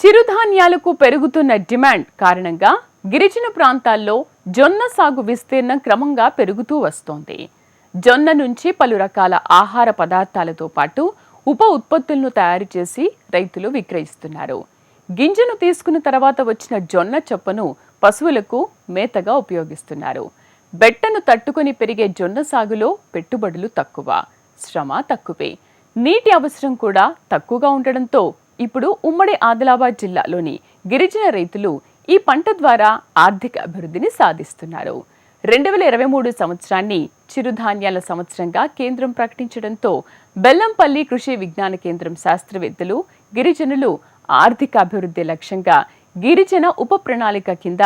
చిరుధాన్యాలకు పెరుగుతున్న డిమాండ్ కారణంగా గిరిజన ప్రాంతాల్లో జొన్న సాగు విస్తీర్ణం క్రమంగా పెరుగుతూ వస్తోంది. జొన్న నుంచి పలు రకాల ఆహార పదార్థాలతో పాటు ఉప ఉత్పత్తులను తయారు చేసి రైతులు విక్రయిస్తున్నారు. గింజను తీసుకున్న తర్వాత వచ్చిన జొన్న చొప్పను పశువులకు మేతగా ఉపయోగిస్తున్నారు. బెట్టను తట్టుకొని పెరిగే జొన్న సాగులో పెట్టుబడులు తక్కువ, శ్రమ తక్కువే, నీటి అవసరం కూడా తక్కువగా ఉండడంతో ఇప్పుడు ఉమ్మడి ఆదిలాబాద్ జిల్లాలోని గిరిజన రైతులు ఈ పంట ద్వారా ఆర్థిక అభివృద్ధిని సాధిస్తున్నారు. 2023 సంవత్సరాన్ని చిరుధాన్యాల సంవత్సరంగా కేంద్రం ప్రకటించడంతో బెల్లంపల్లి కృషి విజ్ఞాన కేంద్రం శాస్త్రవేత్తలు గిరిజనులు ఆర్థిక అభివృద్ధి లక్ష్యంగా గిరిజన ఉప ప్రణాళిక కింద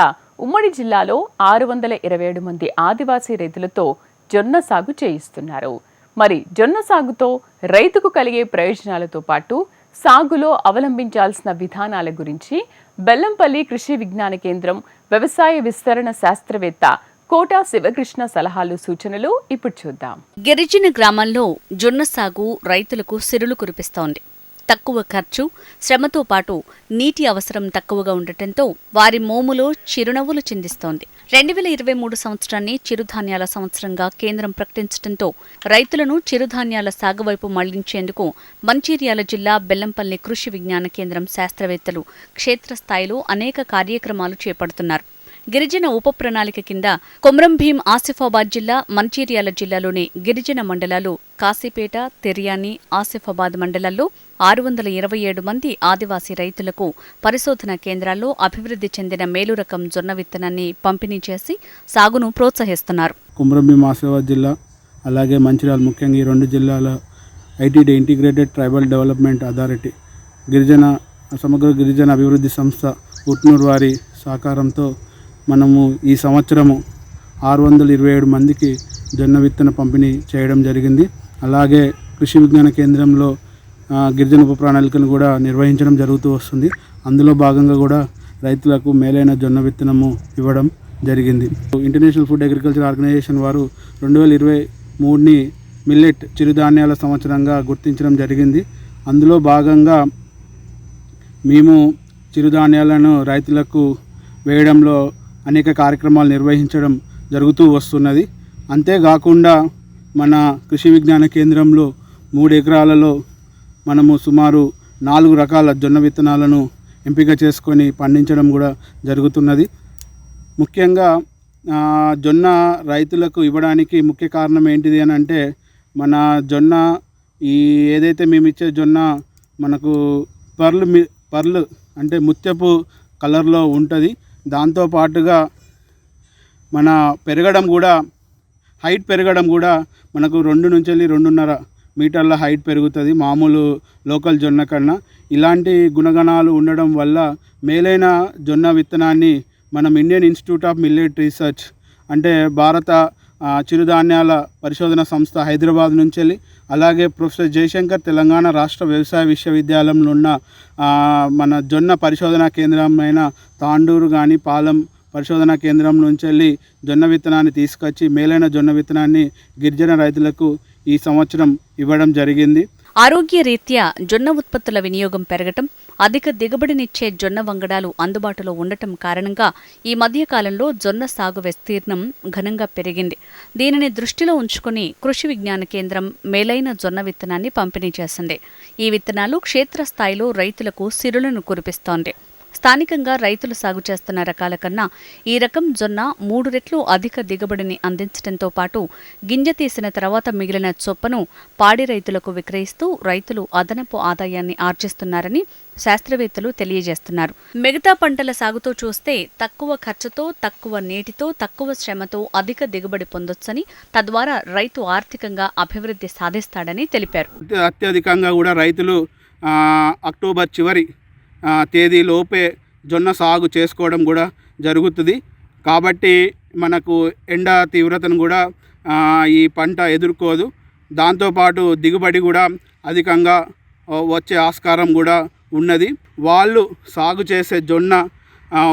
ఉమ్మడి జిల్లాలో 627 మంది ఆదివాసీ రైతులతో జొన్న సాగు చేయిస్తున్నారు. మరి జొన్న సాగుతో రైతుకు కలిగే ప్రయోజనాలతో పాటు సాగులో అవలంబించాల్సిన విధానాల గురించి బెల్లంపల్లి కృషి విజ్ఞాన కేంద్రం వ్యవసాయ విస్తరణ శాస్త్రవేత్త కోటా శివకృష్ణ సలహాలు సూచనలు ఇప్పుడు చూద్దాం. గిరిజన గ్రామాల్లో జొన్న సాగు రైతులకు సిరులు కురిపిస్తోంది. తక్కువ ఖర్చు, శ్రమతో పాటు నీటి అవసరం తక్కువగా ఉండటంతో వారి మోములో చిరునవ్వులు చిందిస్తోంది. 2023 సంవత్సరాన్ని చిరుధాన్యాల సంవత్సరంగా కేంద్రం ప్రకటించడంతో రైతులను చిరుధాన్యాల సాగు వైపు మళ్లించేందుకు మంచిర్యాల జిల్లా బెల్లంపల్లి కృషి విజ్ఞాన కేంద్రం శాస్త్రవేత్తలు క్షేత్రస్థాయిలో అనేక కార్యక్రమాలు చేపడుతున్నారు. గిరిజన ఉప ప్రణాళిక కింద కొమ్రంభీం ఆసిఫాబాద్ జిల్లా, మంచిర్యాల జిల్లాలోని గిరిజన మండలాలు కాశీపేట, తెర్యాని, ఆసిఫాబాద్ మండలాల్లో 627 మంది ఆదివాసీ రైతులకు పరిశోధన కేంద్రాల్లో అభివృద్ధి చెందిన మేలు రకం జొన్న విత్తనాన్ని పంపిణీ చేసి సాగును ప్రోత్సహిస్తున్నారు. కొమ్రంభీం ఆసిఫాబాద్ జిల్లా అలాగే మంచిర్యాల, ముఖ్యంగా ఈ రెండు జిల్లాల ITD integrated tribal development authority సమగ్ర గిరిజన అభివృద్ధి సంస్థ ఉట్నూరు వారి సహకారంతో మనము ఈ సంవత్సరము 627 మందికి జొన్న విత్తన పంపిణీ చేయడం జరిగింది. అలాగే కృషి విజ్ఞాన కేంద్రంలో గిరిజన ఉప ప్రణాళికను కూడా నిర్వహించడం జరుగుతూ వస్తుంది. అందులో భాగంగా కూడా రైతులకు మేలైన జొన్న విత్తనము ఇవ్వడం జరిగింది. ఇంటర్నేషనల్ ఫుడ్ అగ్రికల్చర్ ఆర్గనైజేషన్ వారు 2023ని మిల్లెట్ చిరుధాన్యాల సంవత్సరంగా గుర్తించడం జరిగింది. అందులో భాగంగా మేము చిరుధాన్యాలను రైతులకు వేయడంలో అనేక కార్యక్రమాలు నిర్వహించడం జరుగుతూ వస్తున్నది. అంతేకాకుండా మన కృషి విజ్ఞాన కేంద్రంలో 3 ఎకరాలలో మనము సుమారు 4 రకాల జొన్న విత్తనాలను ఎంపిక చేసుకొని పండించడం కూడా జరుగుతున్నది. ముఖ్యంగా జొన్న రైతులకు ఇవ్వడానికి ముఖ్య కారణం ఏంటిది అని అంటే, మన జొన్న ఏదైతే మేము ఇచ్చే జొన్న మనకు పర్లు అంటే ముత్యపు కలర్లో ఉంటుంది. దాంతోపాటుగా మన హైట్ పెరగడం కూడా మనకు 2 నుంచి 2.5 మీటర్ల హైట్ పెరుగుతుంది మామూలు లోకల్ జొన్న కన్నా. ఇలాంటి గుణగణాలు ఉండడం వల్ల మేలైన జొన్న విత్తనాన్ని మనం Indian institute of millet research అంటే భారత చిరుధాన్యాల పరిశోధన సంస్థ హైదరాబాద్ నుంచి, అలాగే ప్రొఫెసర్ జయశంకర్ తెలంగాణ రాష్ట్ర వ్యవసాయ విశ్వవిద్యాలయంలో ఉన్న మన జొన్న పరిశోధనా కేంద్రమైన తాండూరు కానీ పాలెం పరిశోధనా కేంద్రం నుంచి జొన్న విత్తనాన్ని తీసుకొచ్చి మేలైన జొన్న విత్తనాన్ని గిరిజన రైతులకు ఈ సంవత్సరం ఇవ్వడం జరిగింది. ఆరోగ్య రీత్యా జొన్న ఉత్పత్తుల వినియోగం పెరగటం, అధిక దిగుబడినిచ్చే జొన్న వంగడాలు అందుబాటులో ఉండటం కారణంగా ఈ మధ్యకాలంలో జొన్న సాగు విస్తీర్ణం ఘనంగా పెరిగింది. దీనిని దృష్టిలో ఉంచుకుని కృషి విజ్ఞాన కేంద్రం మేలైన జొన్న విత్తనాన్ని పంపిణీ చేసింది. ఈ విత్తనాలు క్షేత్రస్థాయిలో రైతులకు సిరులను కురిపిస్తోంది. స్థానికంగా రైతులు సాగు చేస్తున్న రకాల కన్నా ఈ రకం జొన్న 3 రెట్లు అధిక దిగుబడిని అందించడంతో పాటు గింజ తీసిన తర్వాత మిగిలిన చొప్పను పాడి రైతులకు విక్రయిస్తూ రైతులు అదనపు ఆదాయాన్ని ఆర్జిస్తున్నారని శాస్త్రవేత్తలు తెలియజేస్తున్నారు. మిగతా పంటల సాగుతో చూస్తే తక్కువ ఖర్చుతో, తక్కువ నీటితో, తక్కువ శ్రమతో అధిక దిగుబడి పొందొచ్చని, తద్వారా రైతు ఆర్థికంగా అభివృద్ధి సాధిస్తాడని తెలిపారు. అత్యధికంగా కూడా రైతులు అక్టోబర్ చివరి తేదీలోపే జొన్న సాగు చేసుకోవడం కూడా జరుగుతుంది. కాబట్టి మనకు ఎండ తీవ్రతను కూడా ఈ పంట ఎదుర్కోదు. దాంతోపాటు దిగుబడి కూడా అధికంగా వచ్చే ఆస్కారం కూడా ఉన్నది. వాళ్ళు సాగు చేసే జొన్న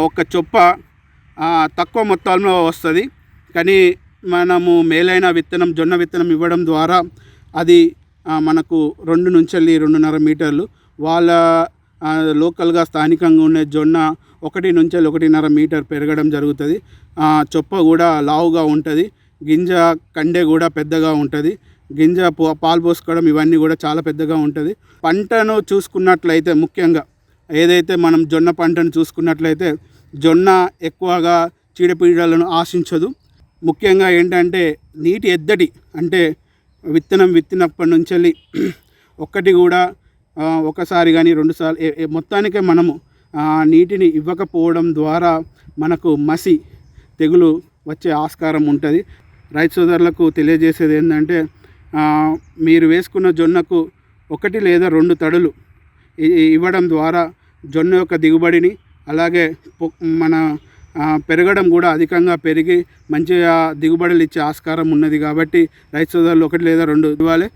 ఒక చొప్ప తక్కువ మొత్తంలో వస్తుంది. కానీ మనము మేలైన విత్తనం జొన్న విత్తనం ఇవ్వడం ద్వారా అది మనకు 2 నుంచి 2.5 మీటర్లు వాళ్ళ లోకల్గా స్థానికంగా ఉండే జొన్న 1 నుంచి 1.5 మీటర్ పెరగడం జరుగుతుంది. చొప్ప కూడా లావుగా ఉంటుంది, గింజ కండె కూడా పెద్దగా ఉంటుంది, గింజ పాలు పోసుకోవడం ఇవన్నీ కూడా చాలా పెద్దగా ఉంటుంది. పంటను చూసుకున్నట్లయితే ముఖ్యంగా ఏదైతే మనం జొన్న పంటను చూసుకున్నట్లయితే జొన్న ఎక్కువగా చీడపీడలను ఆశించదు. ముఖ్యంగా ఏంటంటే నీటి ఎద్దడి, అంటే విత్తినప్పటి నుంచి వెళ్ళి ఒక్కటి కూడా ఒకసారి కానీ 2 సార్లు మొత్తానికే మనము నీటిని ఇవ్వకపోవడం ద్వారా మనకు మసి తెగులు వచ్చే ఆస్కారం ఉంటుంది. రైతు సోదరులకు తెలియజేసేది ఏంటంటే మీరు వేసుకున్న జొన్నకు 1 లేదా 2 తడులు ఇవ్వడం ద్వారా జొన్న యొక్క దిగుబడిని అలాగే మన పెరగడం కూడా అధికంగా పెరిగి మంచిగా దిగుబడులు ఇచ్చే ఆస్కారం ఉన్నది. కాబట్టి రైతు సోదరులు 1 లేదా 2 ఇవ్వాలి.